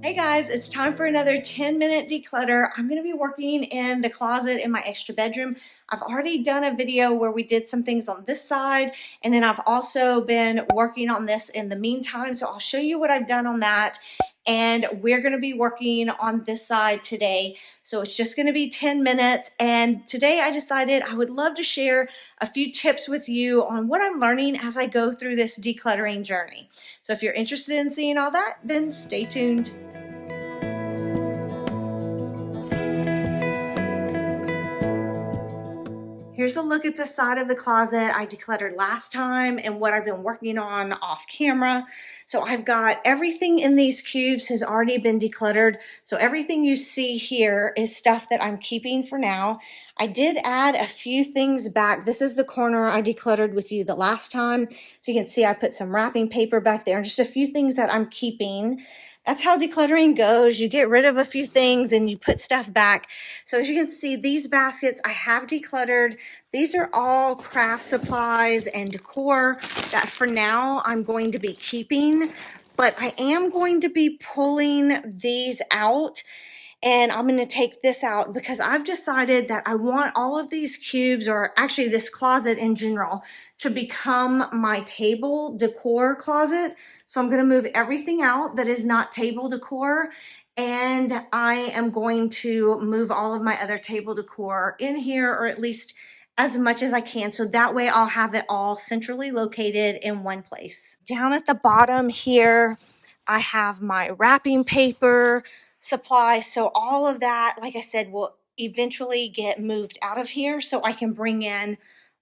Hey guys, it's time for another 10-minute declutter. I'm going to be working in the closet in my extra bedroom. I've already done a video where we did some things on this side, and then I've also been working on this in the meantime. So I'll show you what I've done on that. And we're going to be working on this side today. So it's just going to be 10 minutes. And today I decided I would love to share a few tips with you on what I'm learning as I go through this decluttering journey. So if you're interested in seeing all that, then stay tuned. Here's a look at the side of the closet I decluttered last time and what I've been working on off camera. So I've got everything in these cubes has already been decluttered. So everything you see here is stuff that I'm keeping for now. I did add a few things back. This is the corner I decluttered with you the last time. So you can see I put some wrapping paper back there and just a few things that I'm keeping. That's how decluttering goes. You get rid of a few things and you put stuff back. So as you can see, these baskets I have decluttered. These are all craft supplies and decor that for now I'm going to be keeping, but I am going to be pulling these out. And I'm going to take this out because I've decided that I want all of these cubes, or actually this closet in general, to become my table decor closet. So I'm going to move everything out that is not table decor, and I am going to move all of my other table decor in here, or at least as much as I can. So that way I'll have it all centrally located in one place. Down at the bottom here, I have my wrapping paper supply. So all of that, like I said, will eventually get moved out of here so I can bring in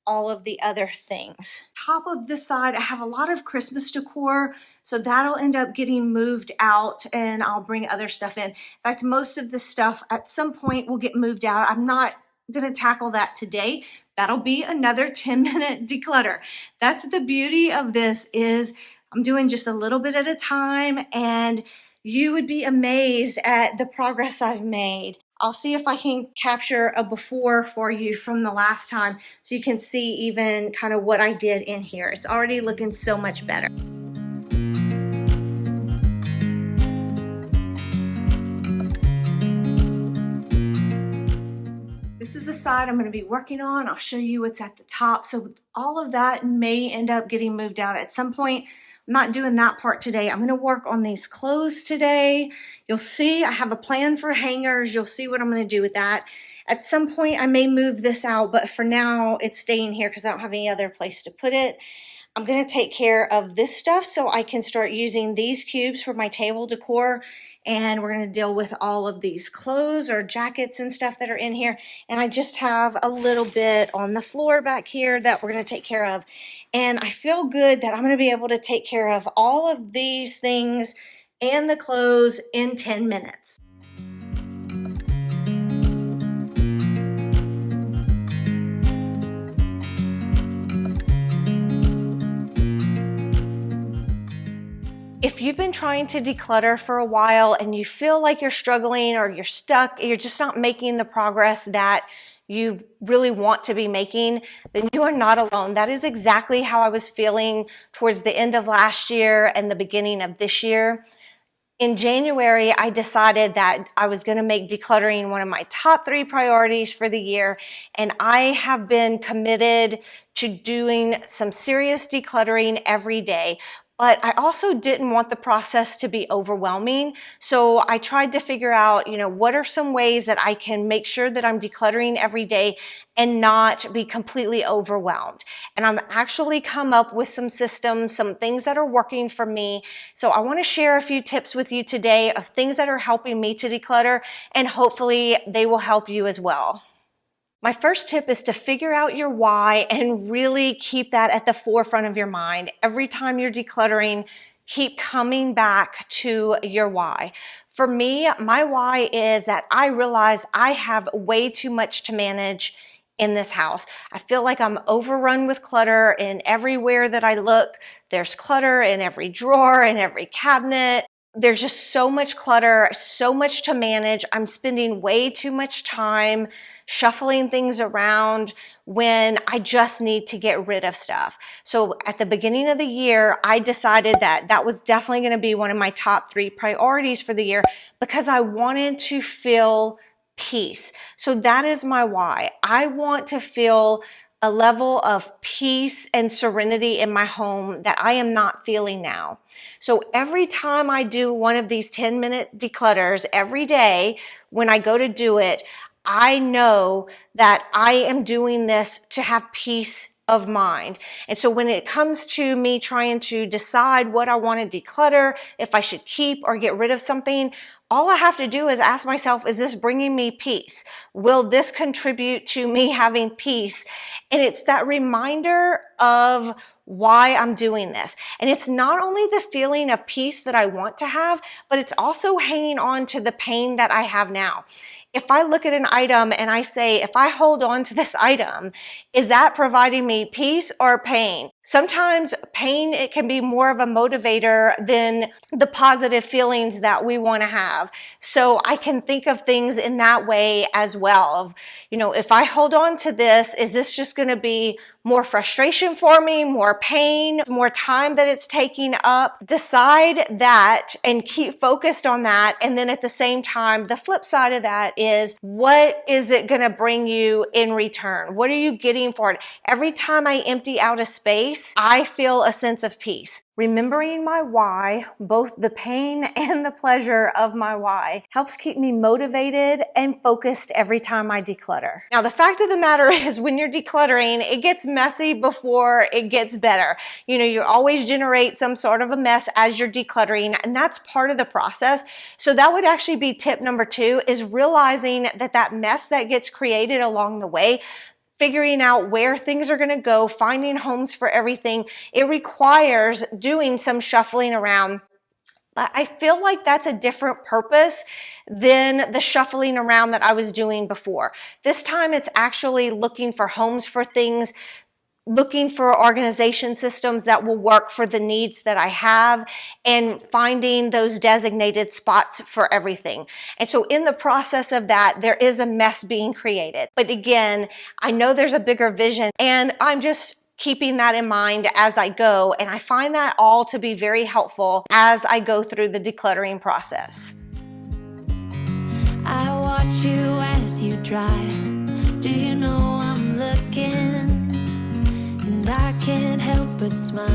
all of the other things. Top of this side, I have a lot of Christmas decor, so that'll end up getting moved out and I'll bring other stuff in. In fact, most of the stuff at some point will get moved out. I'm not gonna tackle that today. That'll be another 10-minute declutter. That's the beauty of this, is I'm doing just a little bit at a time, and you would be amazed at the progress I've made. I'll see if I can capture a before for you from the last time so you can see even kind of what I did in here. It's already looking so much better. This is the side I'm going to be working on. I'll show you what's at the top. So all of that may end up getting moved out at some point. I'm not doing that part today. I'm going to work on these clothes today. You'll see I have a plan for hangers. You'll see what I'm going to do with that. At some point I may move this out, but for now it's staying here because I don't have any other place to put it. I'm going to take care of this stuff so I can start using these cubes for my table decor, and we're going to deal with all of these clothes or jackets and stuff that are in here. And I just have a little bit on the floor back here that we're going to take care of. And I feel good that I'm going to be able to take care of all of these things and the clothes in 10 minutes. If you've been trying to declutter for a while and you feel like you're struggling or you're stuck, you're just not making the progress that you really want to be making, then you are not alone. That is exactly how I was feeling towards the end of last year and the beginning of this year. In January, I decided that I was going to make decluttering one of my top 3 priorities for the year, and I have been committed to doing some serious decluttering every day. But I also didn't want the process to be overwhelming. So I tried to figure out, what are some ways that I can make sure that I'm decluttering every day and not be completely overwhelmed. And I'm actually come up with some systems, some things that are working for me. So I want to share a few tips with you today of things that are helping me to declutter, and hopefully they will help you as well. My first tip is to figure out your why and really keep that at the forefront of your mind. Every time you're decluttering, keep coming back to your why. For me, my why is that I realize I have way too much to manage in this house. I feel like I'm overrun with clutter, and everywhere that I look, there's clutter in every drawer, in every cabinet. there's just so much clutter, so much to manage. I'm spending way too much time shuffling things around when I just need to get rid of stuff. So at the beginning of the year, I decided that that was definitely going to be one of my top 3 priorities for the year because I wanted to feel peace. So that is my why. I want to feel a level of peace and serenity in my home that I am not feeling now. So every time I do one of these 10-minute declutters every day, when I go to do it, I know that I am doing this to have peace of mind. And so when it comes to me trying to decide what I want to declutter, if I should keep or get rid of something, all I have to do is ask myself, is this bringing me peace? Will this contribute to me having peace? And it's that reminder of why I'm doing this. And it's not only the feeling of peace that I want to have, but it's also hanging on to the pain that I have now. If I look at an item and I say, if I hold on to this item, is that providing me peace or pain? Sometimes pain, it can be more of a motivator than the positive feelings that we want to have. So I can think of things in that way as well. If I hold on to this, is this just going to be more frustration for me, more pain, more time that it's taking up? Decide that and keep focused on that. And then at the same time, the flip side of that is, what is it going to bring you in return? What are you getting for it? Every time I empty out a space, I feel a sense of peace. Remembering my why, both the pain and the pleasure of my why, helps keep me motivated and focused every time I declutter. Now, the fact of the matter is, when you're decluttering, it gets messy before it gets better. You always generate some sort of a mess as you're decluttering, and that's part of the process. So that would actually be tip number 2, is realizing that mess that gets created along the way, figuring out where things are going to go, finding homes for everything, it requires doing some shuffling around. But I feel like that's a different purpose than the shuffling around that I was doing before. This time it's actually looking for homes for things, looking for organization systems that will work for the needs that I have, and finding those designated spots for everything. And so in the process of that, there is a mess being created. But again, I know there's a bigger vision, and I'm just keeping that in mind as I go. And I find that all to be very helpful as I go through the decluttering process. I watch you as you drive. Do you know I'm looking? And I can't help but smile.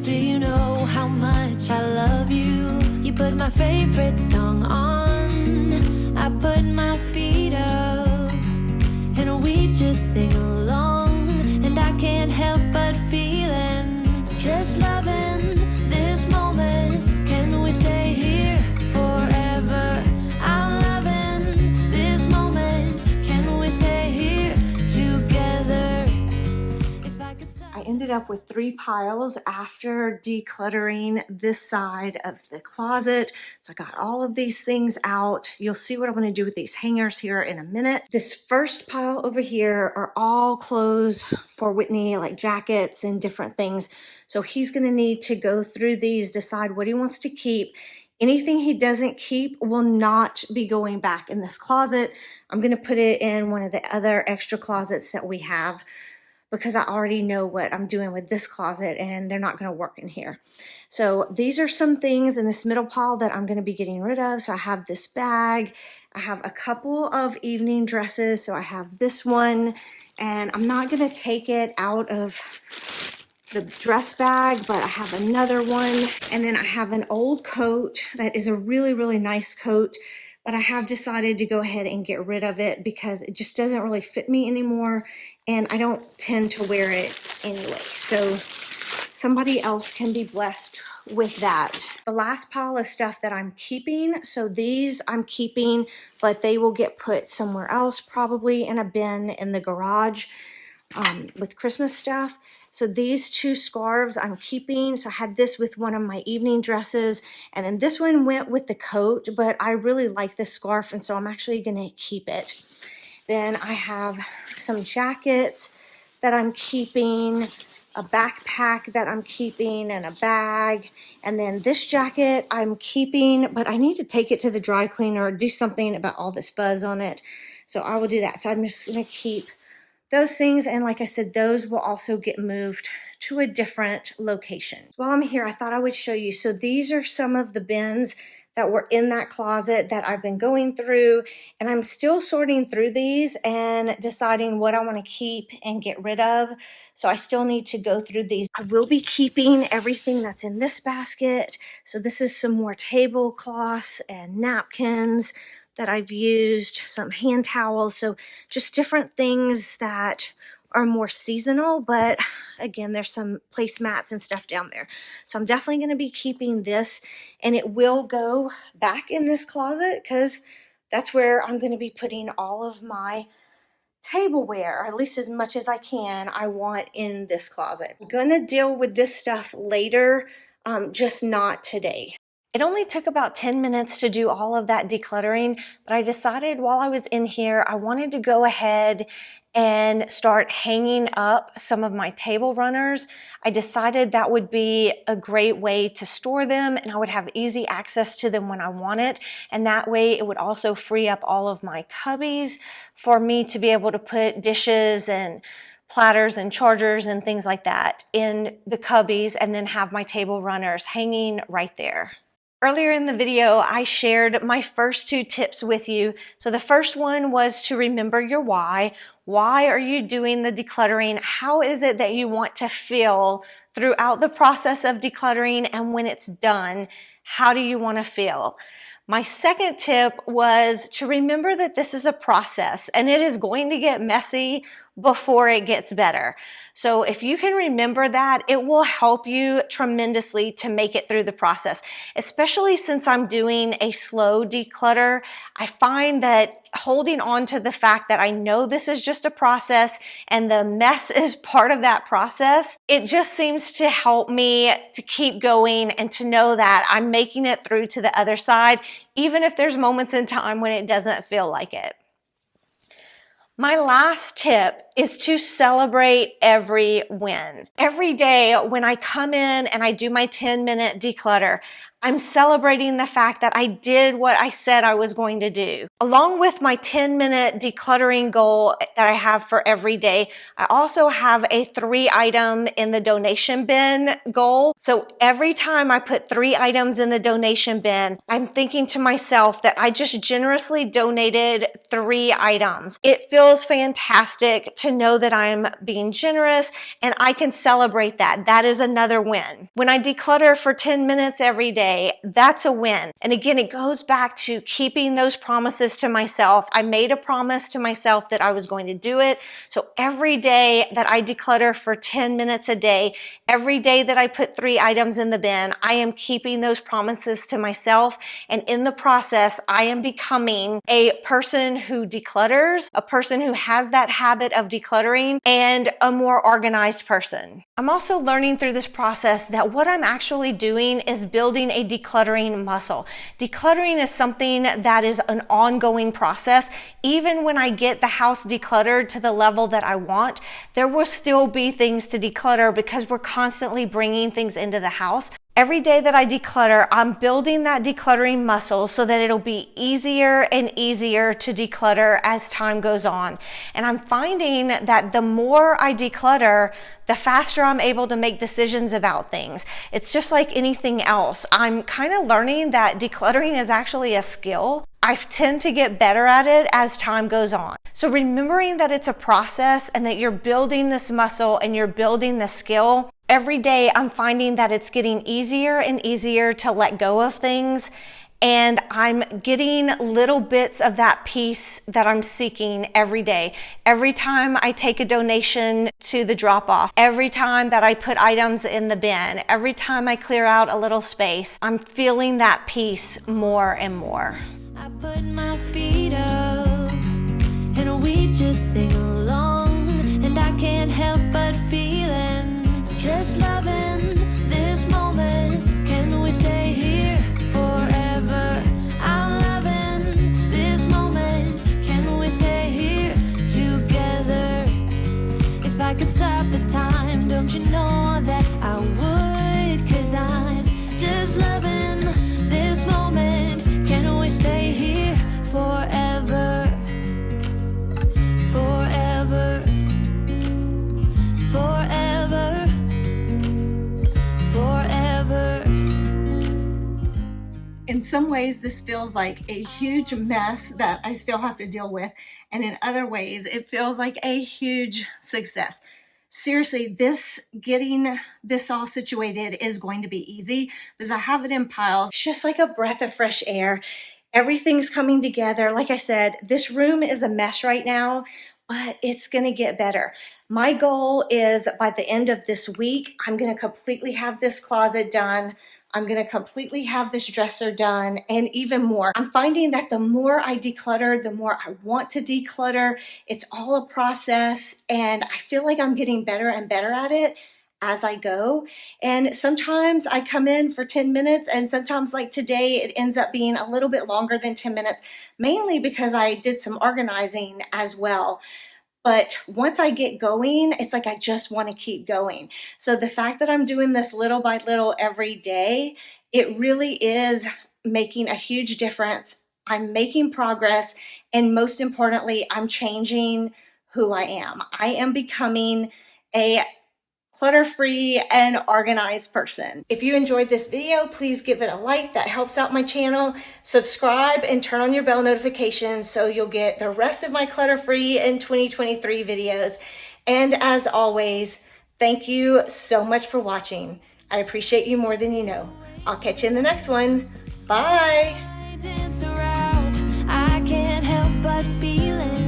Do you know how much I love you? You put my favorite song on, I put my feet up, and we just sing along. And I can't help but feeling, just loving this moment. Can we stay here forever? I'm loving this moment. Can we stay here together? I ended up with 3 piles after decluttering this side of the closet. So I got all of these things out. You'll see what I'm going to do with these hangers here in a minute. This first pile over here are all clothes for Whitney, like jackets and different things. So he's going to need to go through these, decide what he wants to keep. Anything he doesn't keep will not be going back in this closet. I'm going to put it in one of the other extra closets that we have, because I already know what I'm doing with this closet and they're not going to work in here. So these are some things in this middle pile that I'm going to be getting rid of. So I have this bag. I have a couple of evening dresses. So I have this one, and I'm not going to take it out of the dress bag, but I have another one. And then I have an old coat that is a really, really nice coat, but I have decided to go ahead and get rid of it because it just doesn't really fit me anymore, and I don't tend to wear it anyway. So somebody else can be blessed with that. The last pile of stuff that I'm keeping, so these I'm keeping, but they will get put somewhere else, probably in a bin in the garage with Christmas stuff. So these 2 scarves I'm keeping. So I had this with one of my evening dresses, and then this one went with the coat, but I really like this scarf, and so I'm actually going to keep it. Then I have some jackets that I'm keeping. a backpack that I'm keeping and a bag. And then this jacket I'm keeping, but I need to take it to the dry cleaner or do something about all this fuzz on it. So I will do that. So I'm just going to keep those things. And like I said, those will also get moved to a different location. While I'm here, I thought I would show you. So these are some of the bins that were in that closet that I've been going through, and I'm still sorting through these and deciding what I want to keep and get rid of. So I still need to go through these. I will be keeping everything that's in this basket. So this is some more tablecloths and napkins that I've used, some hand towels. So just different things that are more seasonal, but again, there's some placemats and stuff down there. So I'm definitely going to be keeping this, and it will go back in this closet because that's where I'm going to be putting all of my tableware, or at least as much as I can, I want in this closet. I'm going to deal with this stuff later, just not today. It only took about 10 minutes to do all of that decluttering, but I decided while I was in here, I wanted to go ahead and start hanging up some of my table runners. I decided that would be a great way to store them, and I would have easy access to them when I want it. And that way it would also free up all of my cubbies for me to be able to put dishes and platters and chargers and things like that in the cubbies, and then have my table runners hanging right there. Earlier in the video, I shared my first 2 tips with you. So the first one was to remember your why. Why are you doing the decluttering? How is it that you want to feel throughout the process of decluttering? And when it's done, how do you want to feel? My second tip was to remember that this is a process and it is going to get messy before it gets better. So if you can remember that, it will help you tremendously to make it through the process. Especially since I'm doing a slow declutter, I find that holding on to the fact that I know this is just a process and the mess is part of that process, it just seems to help me to keep going and to know that I'm making it through to the other side, even if there's moments in time when it doesn't feel like it. My last tip is to celebrate every win. Every day when I come in and I do my 10-minute declutter, I'm celebrating the fact that I did what I said I was going to do. Along with my 10-minute decluttering goal that I have for every day, I also have a 3-item in the donation bin goal. So every time I put 3 items in the donation bin, I'm thinking to myself that I just generously donated 3 items. It feels fantastic to know that I'm being generous, and I can celebrate that. That is another win. When I declutter for 10 minutes every day, that's a win. And again, it goes back to keeping those promises to myself. I made a promise to myself that I was going to do it. So every day that I declutter for 10 minutes a day, every day that I put 3 items in the bin, I am keeping those promises to myself. And in the process, I am becoming a person who declutters, a person who has that habit of decluttering, and a more organized person. I'm also learning through this process that what I'm actually doing is building a decluttering muscle. Decluttering is something that is an ongoing process. Even when I get the house decluttered to the level that I want, there will still be things to declutter because we're constantly bringing things into the house. Every day that I declutter, I'm building that decluttering muscle so that it'll be easier and easier to declutter as time goes on. And I'm finding that the more I declutter, the faster I'm able to make decisions about things. It's just like anything else. I'm kind of learning that decluttering is actually a skill. I tend to get better at it as time goes on. So remembering that it's a process and that you're building this muscle and you're building the skill, every day I'm finding that it's getting easier and easier to let go of things, and I'm getting little bits of that peace that I'm seeking every day. Every time I take a donation to the drop-off, every time that I put items in the bin, every time I clear out a little space, I'm feeling that peace more and more. I put my feet up and we just sing along, and I can't help but feeling just loving this moment. Can we stay here forever? I'm loving this moment. Can we stay here together? If I could stop the time, don't you know In some ways, this feels like a huge mess that I still have to deal with. And in other ways, it feels like a huge success. Seriously, getting this all situated is going to be easy because I have it in piles. It's just like a breath of fresh air. Everything's coming together. Like I said, this room is a mess right now, but it's going to get better. My goal is by the end of this week, I'm going to completely have this closet done. I'm going to completely have this dresser done and even more. I'm finding that the more I declutter, the more I want to declutter. It's all a process and I feel like I'm getting better and better at it as I go. And sometimes I come in for 10 minutes and sometimes like today it ends up being a little bit longer than 10 minutes, mainly because I did some organizing as well. But once I get going, it's like I just want to keep going. So the fact that I'm doing this little by little every day, it really is making a huge difference. I'm making progress. And most importantly, I'm changing who I am. I am becoming a clutter-free and organized person. If you enjoyed this video, please give it a like. That helps out my channel. Subscribe and turn on your bell notifications so you'll get the rest of my clutter-free and 2023 videos. And as always, thank you so much for watching. I appreciate you more than you know. I'll catch you in the next one. Bye. I dance around, I can't help but feeling